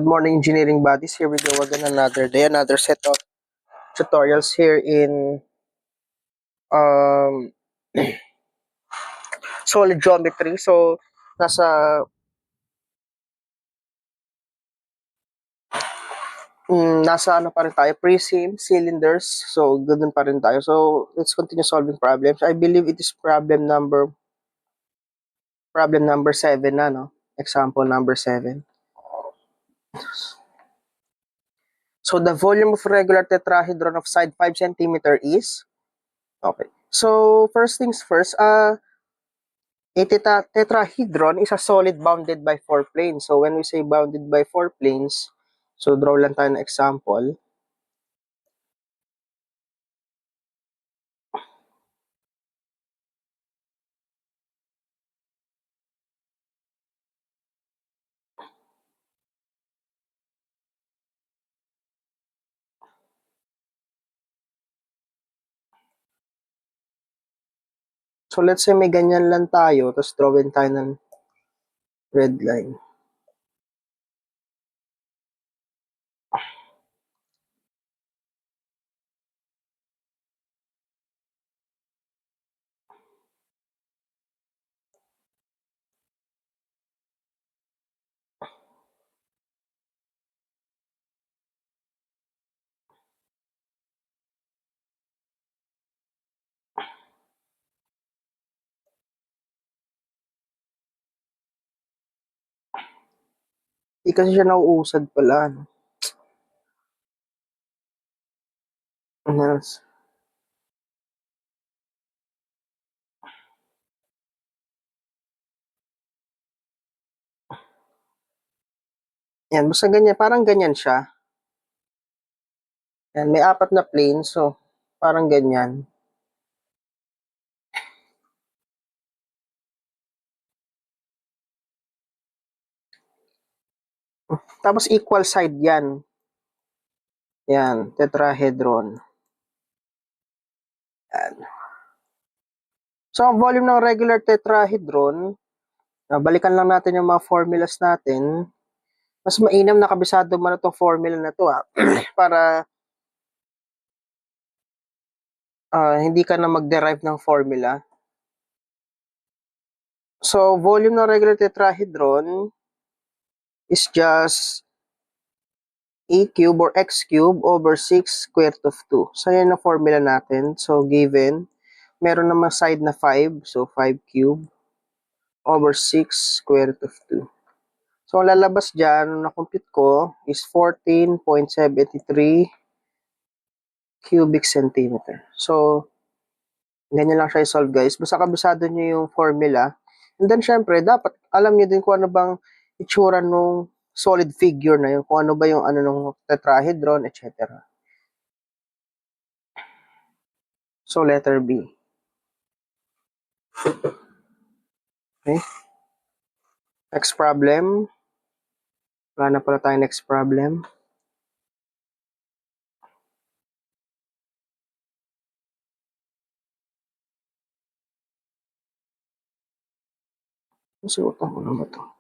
morning, engineering buddies. Here we go again, another day, another set of tutorials here in um, solid geometry. So, nasa ano pa rin tayo, prism, cylinders. So, ganun pa rin tayo. So, let's continue solving problems. I believe it is problem number 7 na, no? Example number 7. So, the volume of regular tetrahedron of side 5 cm is, okay. So, first things first, a tetrahedron is a solid bounded by 4 planes. So, when we say bounded by 4 planes, so draw lang tayo ng example. So, let's say may ganyan lang tayo, tapos drawin tayo ng red line. Hindi kasi siya nauusad pala. No? Yes. Yan, basta ganyan, parang ganyan siya. Yan, may 4 na plane, so parang ganyan. Tapos equal side yan. Yan, tetrahedron. Yan. So, ang volume ng regular tetrahedron, balikan lang natin yung mga formulas natin. Mas mainam na kabisado mo na itong formula na to para hindi ka na mag-derive ng formula. So, volume ng regular tetrahedron is just a cube or x cube over 6 square root of 2. So, yan ang formula natin. So, given, meron naman side na 5. So, 5 cube over 6 square root of 2. So, ang lalabas dyan, na-compute ko, is 14.73 cubic centimeter. So, ganyan lang siya i-solve, guys. Basta kabisado nyo yung formula. And then, syempre, dapat alam nyo din kung ano bang itsura nung solid figure na yun. Kung ano ba yung ano nung tetrahedron, etc. So, letter B. Okay. Next problem. Wala na pala tayo next problem. Susuotan ko na ba ito?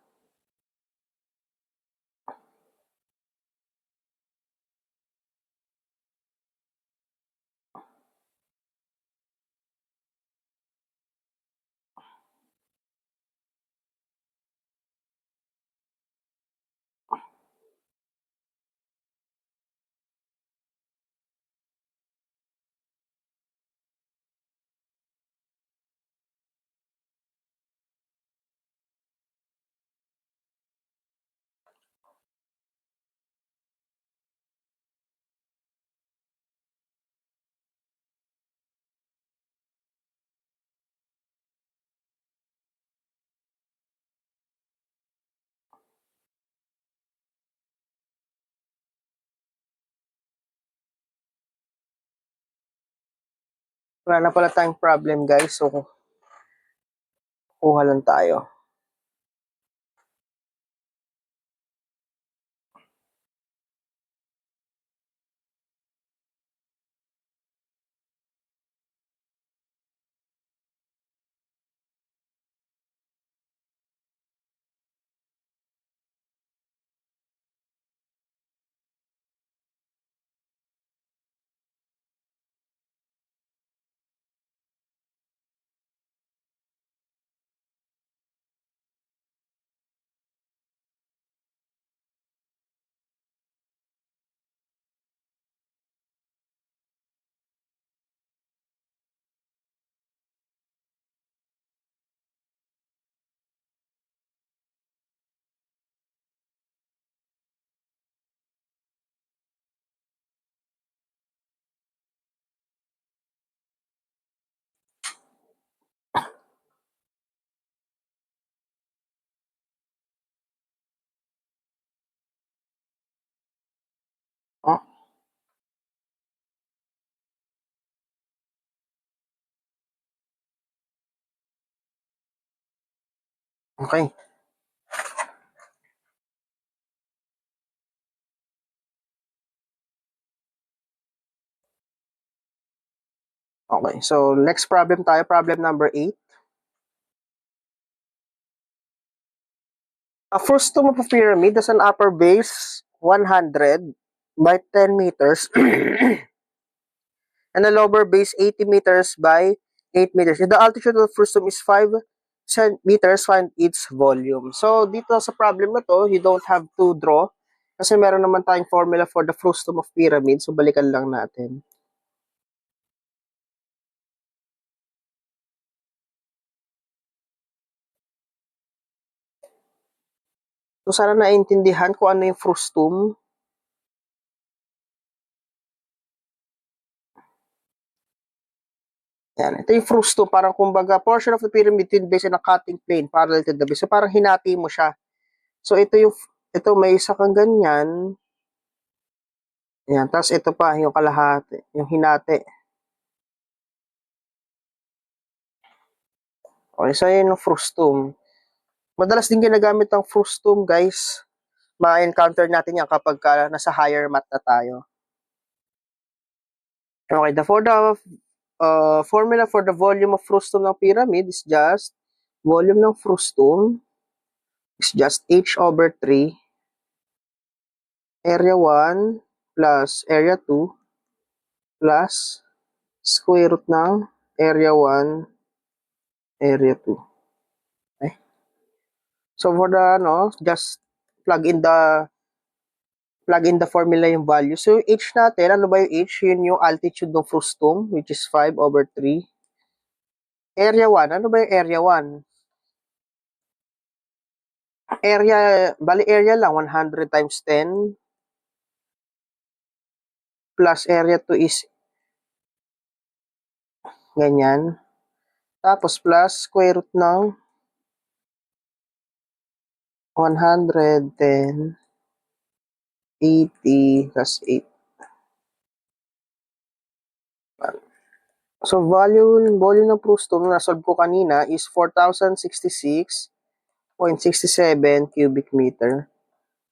Wala na pala tayong problem, guys. So, kuha lang tayo. Okay. Okay, so next problem tayo, problem number 8. A first tomb of a pyramid has an upper base 100 by 10 meters and a lower base 80 meters by 8 meters. If the altitude of the first tomb is 5 meters, find its volume. So, dito sa problem na to, you don't have to draw kasi meron naman tayong formula for the first tomb of pyramid. So, balikan lang natin. So, sana naiintindihan kung ano yung frustum. Yan. Ito yung frustum. Parang kumbaga, portion of the pyramid between base and a cutting plane parallel to the base. So, parang hinati mo siya. So, ito may isa kang ganyan. Yan. Tapos, ito pa, yung kalahati. Yung hinati. Okay, so, yun yung frustum. Madalas din ginagamit ang frustum, guys. Ma-encounter natin yan kapag nasa higher math na tayo. Okay, formula for the volume of frustum ng pyramid is just volume ng frustum is just h over 3 area 1 plus area 2 plus square root ng area 1 area 2. Okay? So for the just plug in the formula yung value. So yung h natin, ano ba yung h? Yun yung altitude ng frustum which is 5 over 3. Area 1, ano ba yung area 1? Bali area lang, 100 times 10 plus area 2 is ganyan. Tapos plus square root ng 110, 80, plus 8. So, volume ng frustum na solve ko kanina is 4,066.67 cubic meter.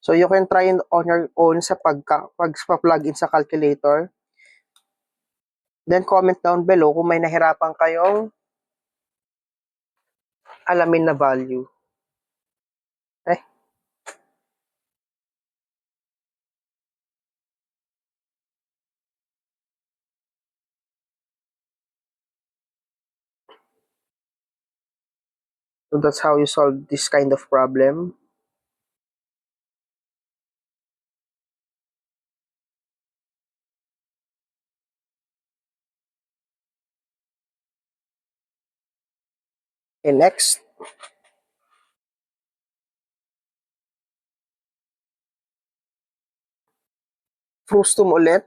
So, you can try on your own sa pag-plug in sa calculator. Then, comment down below kung may nahirapan kayong alamin na value. Okay? So, that's how you solve this kind of problem. Okay, next. Frustum ulit.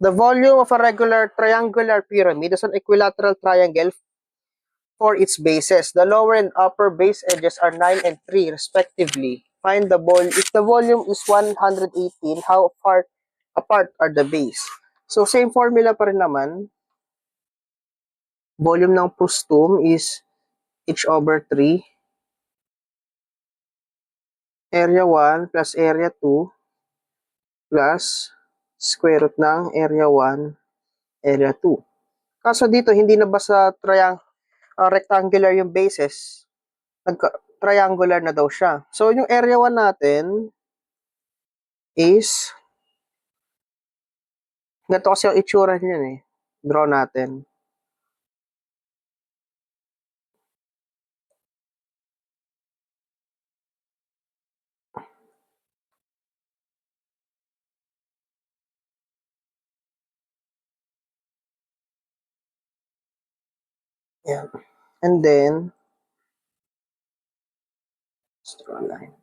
The volume of a regular triangular pyramid is an equilateral triangle for its bases. The lower and upper base edges are 9 and 3 respectively. Find the volume. If the volume is 118, how far apart are the base? So, same formula pa rin naman. Volume ng frustum is h over 3. Area 1 plus area 2 plus square root ng area 1, area 2. Kaso dito, hindi na ba sa rectangular yung bases? Triangular na daw siya. So, yung area 1 natin is ganito kasi yung itsura niyan eh. Draw natin. Yan. And then, let's draw a line.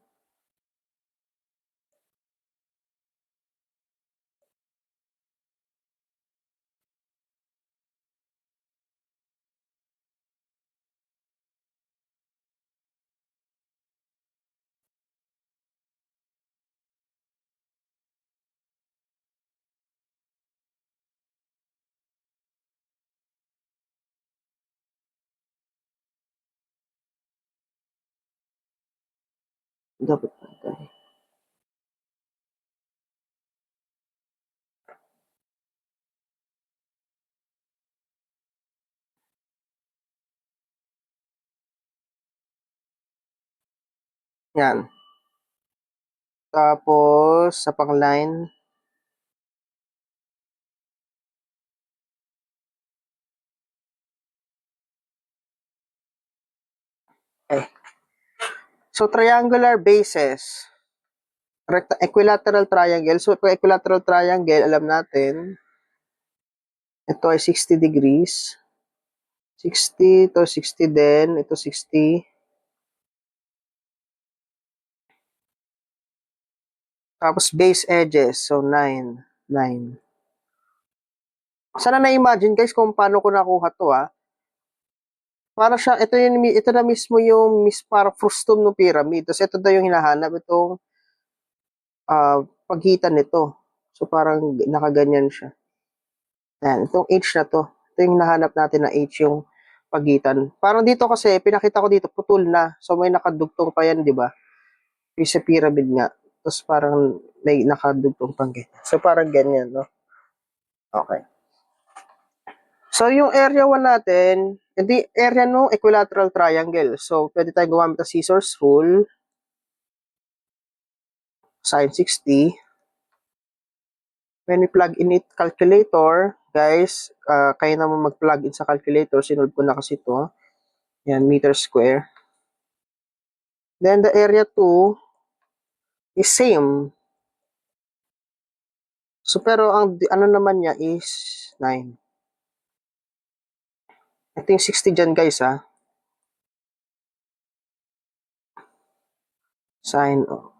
Dapat pantay. Yan. Tapos, sa pang-line, eh. So, triangular bases. Equilateral triangle. So, pag equilateral triangle, alam natin, ito ay 60 degrees. 60, ito 60 din, ito 60. Tapos base edges, so 9. 9. Sana na-imagine guys kung paano ko nakuha to Para siya, ito na mismo yung para frustum ng pyramid. Tapos ito daw yung hinahanap, itong pagitan nito. So parang nakaganyan siya. Yan, itong H na to. Ito yung hinahanap natin na H yung pagitan. Parang dito kasi, pinakita ko dito, putol na. So may nakadugtong pa yan, di ba? Yung sa pyramid nga. Tapos parang may nakadugtong pang ganyan. So parang ganyan, no? Okay. So yung area 1 natin, hindi area no equilateral triangle. So pwede tayong gumamit ng scissors rule. Sin 60. When we plug in it calculator, guys, kaya naman mag-plug in sa calculator. Sinulve ko na kasi ito. Yan, meter square. Then the area 2 is same. So pero ang ano naman niya is 9. Ito yung 60 dyan guys Sin of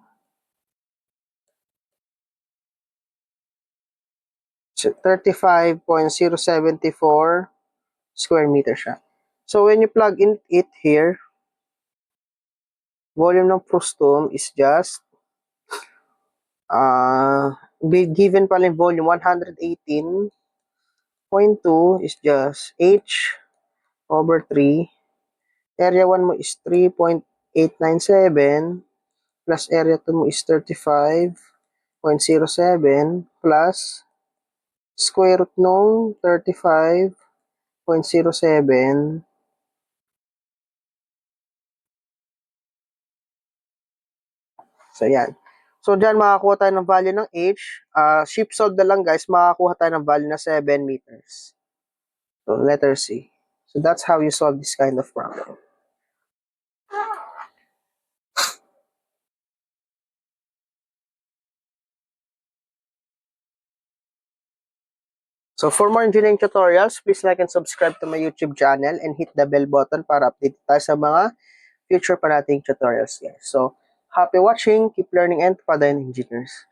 35.074 square meter siya. So when you plug in it here, volume ng frustum is just given pala yung volume 118.2 is just H over 3. Area 1 mo is 3.897 plus area 2 mo is 35.07 plus square root nung 35.07. So, yan. So, dyan makakuha tayo ng value ng H. Shift solve na lang guys, makakuha tayo ng value na 7 meters. So, letter C. So, that's how you solve this kind of problem. So, for more engineering tutorials, please like and subscribe to my YouTube channel and hit the bell button para update tayo sa mga future pa nating tutorials guys. So, happy watching, keep learning, and padayon engineers.